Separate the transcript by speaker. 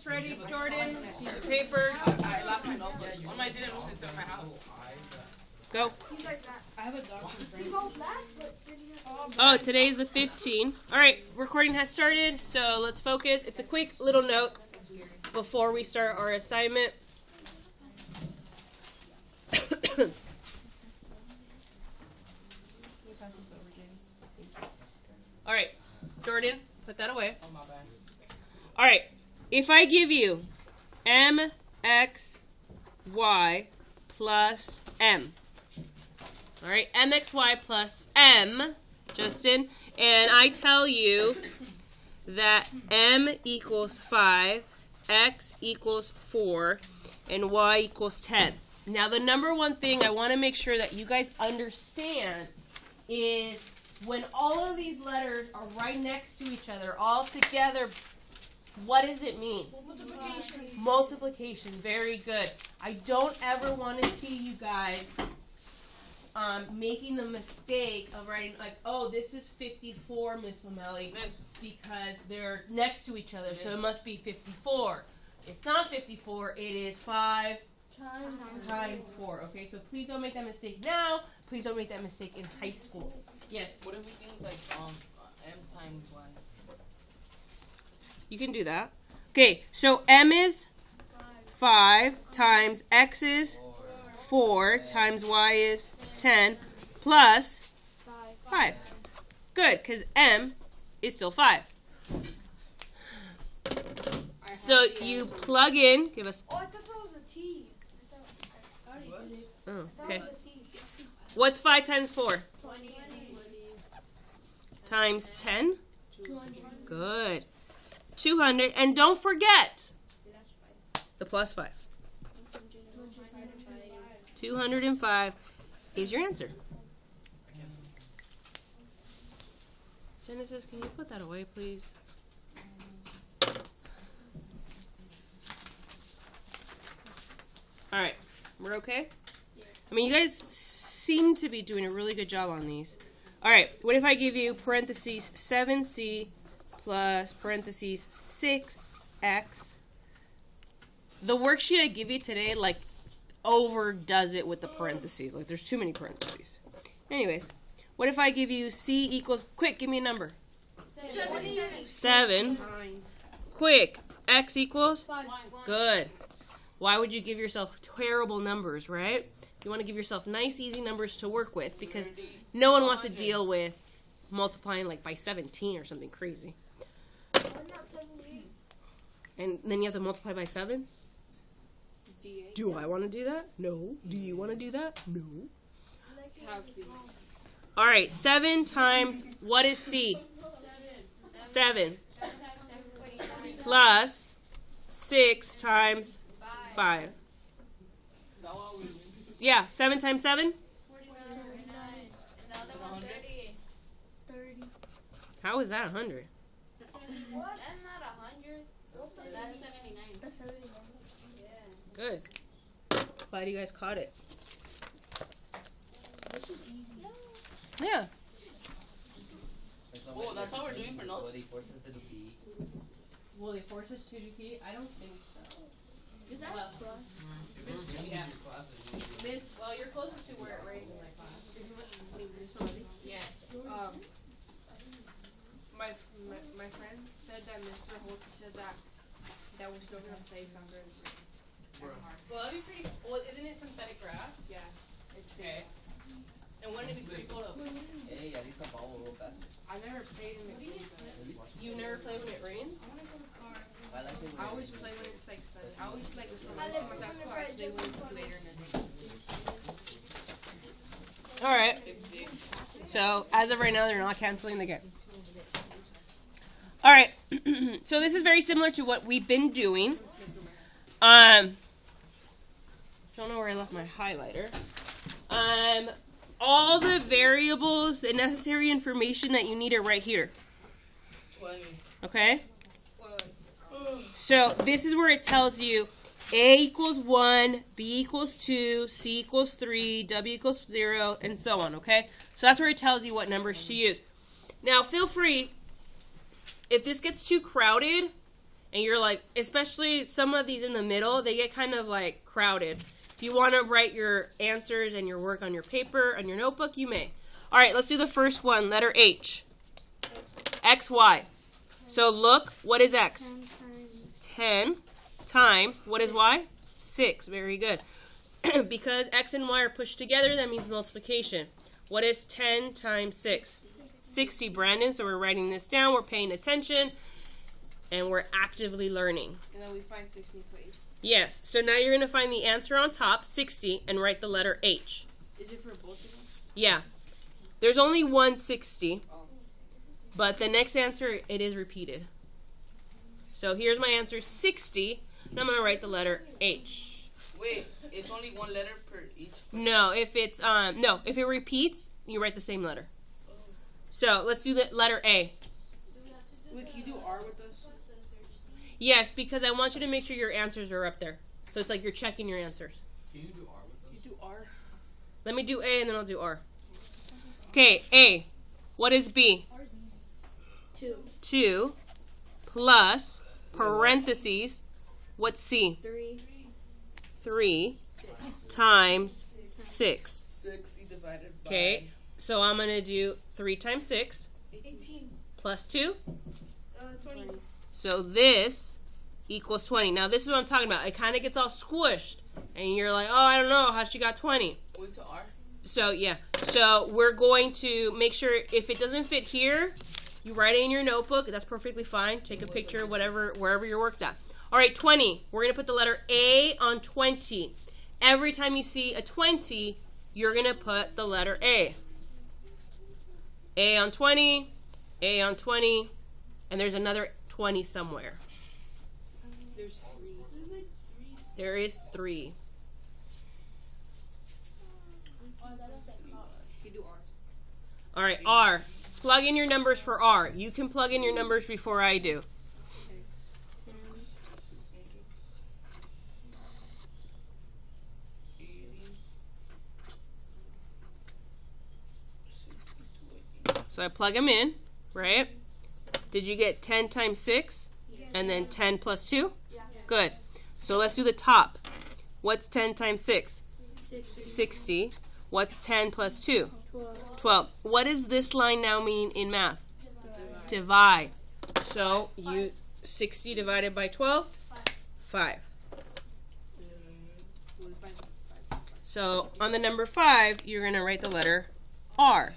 Speaker 1: notebooks ready, Jordan? Piece of paper.
Speaker 2: I left my notebook. One I didn't move it to my house.
Speaker 1: Go.
Speaker 2: I have a dog.
Speaker 1: Oh, today's the 15th. All right, recording has started, so let's focus. It's a quick little notes before we start our assignment. All right, Jordan, put that away.
Speaker 2: Oh, my bad.
Speaker 1: All right, if I give you mxy plus m, all right, mxy plus m, Justin, and I tell you that m equals 5, x equals 4, and y equals 10. Now, the number one thing I want to make sure that you guys understand is when all of these letters are right next to each other, all together, what does it mean?
Speaker 3: Multiplication.
Speaker 1: Multiplication. Very good. I don't ever want to see you guys making the mistake of writing like, oh, this is 54, Miss Lamelli, because they're next to each other, so it must be 54. It's not 54. It is 5 times 4. Okay, so please don't make that mistake now. Please don't make that mistake in high school. Yes?
Speaker 2: What if we think like m times y?
Speaker 1: You can do that. Okay, so m is 5 times x is 4 times y is 10 plus 5. Good, because m is still 5. So you plug in, give us...
Speaker 3: Oh, I thought that was a T.
Speaker 1: Oh, okay. What's 5 times 4?
Speaker 3: 20.
Speaker 1: Times 10?
Speaker 3: 200.
Speaker 1: Good. 200. And don't forget the plus 5. 205 is your answer. Genesis, can you put that away, please? All right. We're okay? I mean, you guys seem to be doing a really good job on these. All right. What if I give you parentheses 7c plus parentheses 6x? The worksheet I give you today, like, overdoes it with the parentheses. Like, there's too many parentheses. Anyways, what if I give you c equals, quick, give me a number. 7. Quick, x equals?
Speaker 3: 5.
Speaker 1: Good. Why would you give yourself terrible numbers, right? You want to give yourself nice, easy numbers to work with because no one wants to deal with multiplying like by 17 or something crazy. And then you have to multiply by 7? Do I want to do that? No. Do you want to do that? No. All right, 7 times, what is C? 7. Plus 6 times 5. Yeah, 7 times 7?
Speaker 3: 30.
Speaker 1: How is that 100?
Speaker 3: What? That's not 100. That's 79. That's 79. Yeah.
Speaker 1: Good. Glad you guys caught it. Yeah.
Speaker 2: Oh, that's how we're doing for notes?
Speaker 1: Will they force us to do PE? I don't think so.
Speaker 3: Is that plus?
Speaker 1: Yeah. Miss, well, you're closest to where it rains in my class. Yeah.
Speaker 4: My friend said that Mr. Holt said that we're still gonna play soccer.
Speaker 1: Well, that'd be pretty. Well, isn't it synthetic grass?
Speaker 4: Yeah, it's
Speaker 1: Okay. And wouldn't it be pretty cool to?
Speaker 5: Hey, at least the ball will roll faster.
Speaker 4: I never played in the game.
Speaker 1: You never play when it rains?
Speaker 4: I always play when it's like sunny. I always like with my school. I play when it's later in the day.
Speaker 1: All right. So as of right now, they're not canceling the game. All right. So this is very similar to what we've been doing. Don't know where I left my highlighter. All the variables, the necessary information that you need are right here. Okay? So this is where it tells you A equals 1, B equals 2, C equals 3, W equals 0, and so on, okay? So that's where it tells you what numbers to use. Now, feel free, if this gets too crowded and you're like, especially some of these in the middle, they get kind of like crowded. If you want to write your answers and your work on your paper, on your notebook, you may. All right, let's do the first one, letter H. X, Y. So look, what is X? 10 times, what is Y? 6, very good. Because X and Y are pushed together, that means multiplication. What is 10 times 6? 60, Brandon. So we're writing this down, we're paying attention, and we're actively learning.
Speaker 4: And then we find 60 for each.
Speaker 1: Yes, so now you're going to find the answer on top, 60, and write the letter H.
Speaker 4: Is it for both of them?
Speaker 1: Yeah. There's only one 60, but the next answer, it is repeated. So here's my answer, 60. Now I'm going to write the letter H.
Speaker 2: Wait, it's only one letter per each.
Speaker 1: No, if it repeats, you write the same letter. So let's do the letter A.
Speaker 4: Wait, can you do R with us?
Speaker 1: Yes, because I want you to make sure your answers are up there. So it's like you're checking your answers.
Speaker 5: Can you do R with us?
Speaker 4: You do R.
Speaker 1: Let me do A and then I'll do R. Okay, A. What is B?
Speaker 3: 2.
Speaker 1: 2 plus parentheses. What's C?
Speaker 3: 3.
Speaker 1: 3 times 6.
Speaker 2: 60 divided by...
Speaker 1: Okay, so I'm going to do 3 times 6
Speaker 3: 18.
Speaker 1: plus 2.
Speaker 3: 20.
Speaker 1: So this equals 20. Now this is what I'm talking about. It kind of gets all squished. And you're like, oh, I don't know how she got 20.
Speaker 2: Wait to R.
Speaker 1: So, yeah. So we're going to make sure if it doesn't fit here, you write it in your notebook. That's perfectly fine. Take a picture, whatever, wherever your work's at. All right, 20. We're going to put the letter A on 20. Every time you see a 20, you're going to put the letter A. A on 20, A on 20, and there's another 20 somewhere.
Speaker 4: There's 3.
Speaker 1: There is 3.
Speaker 4: You do R.
Speaker 1: All right, R. Plug in your numbers for R. You can plug in your numbers before I do.
Speaker 2: 10.
Speaker 1: So I plug them in, right? Did you get 10 times 6? And then 10 plus 2?
Speaker 3: Yeah.
Speaker 1: Good. So let's do the top. What's 10 times 6? 60. What's 10 plus 2? 12. What does this line now mean in math? Divide. So 60 divided by 12? 5. So on the number 5, you're going to write the letter R.